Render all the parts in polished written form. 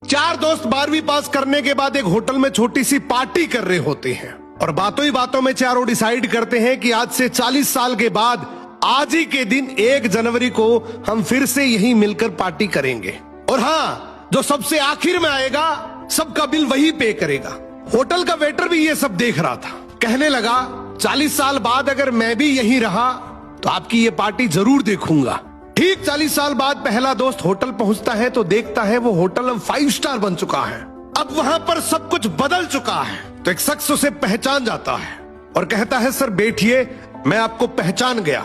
चार दोस्त 12वीं पास करने के बाद एक होटल में छोटी सी पार्टी कर रहे होते हैं और बातों ही बातों में चारों डिसाइड करते हैं कि आज से 40 साल के बाद आज ही के दिन 1 जनवरी को हम फिर से यहीं मिलकर पार्टी करेंगे। और हाँ, जो सबसे आखिर में आएगा सबका बिल वही पे करेगा। होटल का वेटर भी ये सब देख रहा था, कहने लगा 40 साल बाद अगर मैं भी यहीं रहा तो आपकी ये पार्टी जरूर देखूंगा। ठीक 40 साल बाद पहला दोस्त होटल पहुंचता है तो देखता है वो होटल अब 5 स्टार बन चुका है। अब वहां पर सब कुछ बदल चुका है। तो एक शख्स उसे पहचान जाता है और कहता है सर बैठिए, मैं आपको पहचान गया,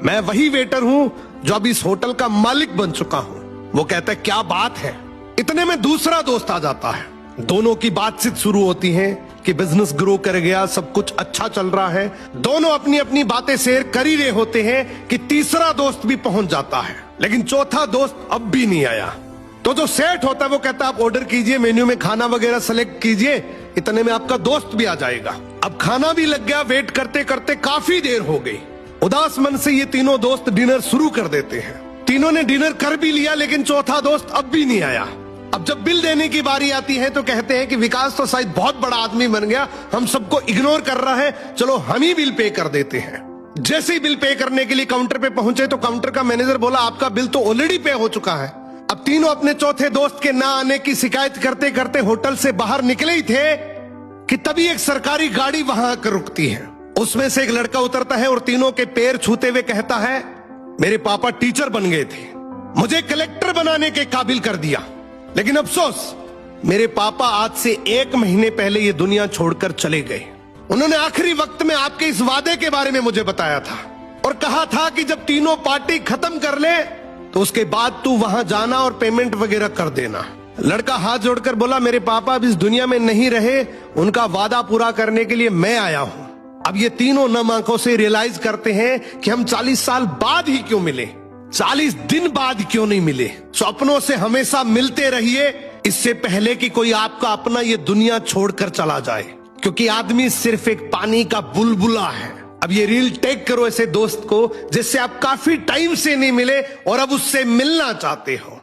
मैं वही वेटर हूं जो अब इस होटल का मालिक बन चुका हूं। वो कहता है क्या बात है। इतने में दूसरा दोस्त आ जाता है, दोनों की बातचीत शुरू होती है कि बिजनेस ग्रो कर गया, सब कुछ अच्छा चल रहा है। दोनों अपनी अपनी बातें शेयर कर ही रहे होते हैं कि तीसरा दोस्त भी पहुंच जाता है, लेकिन चौथा दोस्त अब भी नहीं आया। तो जो सेठ होता है वो कहता है आप ऑर्डर कीजिए, मेन्यू में खाना वगैरह सेलेक्ट कीजिए, इतने में आपका दोस्त भी आ जाएगा। अब खाना भी लग गया, वेट करते करते काफी देर हो गई। उदास मन से ये तीनों दोस्त डिनर शुरू कर देते हैं। तीनों ने डिनर कर भी लिया लेकिन चौथा दोस्त अब भी नहीं आया। अब जब बिल देने की बारी आती है तो कहते हैं कि विकास तो शायद बहुत बड़ा आदमी बन गया, हम सबको इग्नोर कर रहा है, चलो हम ही बिल पे कर देते हैं। जैसे ही बिल पे करने के लिए काउंटर पे पहुंचे तो काउंटर का मैनेजर बोला आपका बिल तो ऑलरेडी पे हो चुका है। अब तीनों अपने चौथे दोस्त के ना आने की शिकायत करते करते होटल से बाहर निकले ही थे कि तभी एक सरकारी गाड़ी वहां आकर रुकती है। उसमें से एक लड़का उतरता है और तीनों के पैर छूते हुए कहता है मेरे पापा टीचर बन गए थे, मुझे कलेक्टर बनाने के काबिल कर दिया, लेकिन अफसोस मेरे पापा आज से 1 महीने पहले ये दुनिया छोड़कर चले गए। उन्होंने आखिरी वक्त में आपके इस वादे के बारे में मुझे बताया था और कहा था कि जब तीनों पार्टी खत्म कर ले तो उसके बाद तू वहां जाना और पेमेंट वगैरह कर देना। लड़का हाथ जोड़कर बोला मेरे पापा अब इस दुनिया में नहीं रहे, उनका वादा पूरा करने के लिए मैं आया हूं। अब ये तीनों नम आंखों से रियलाइज करते हैं कि हम 40 साल बाद ही क्यों मिले, 40 दिन बाद क्यों नहीं मिले। स्वप्नों से हमेशा मिलते रहिए, इससे पहले कि कोई आपका अपना ये दुनिया छोड़कर चला जाए, क्योंकि आदमी सिर्फ एक पानी का बुलबुला है। अब ये रील टैग करो ऐसे दोस्त को जिससे आप काफी टाइम से नहीं मिले और अब उससे मिलना चाहते हो।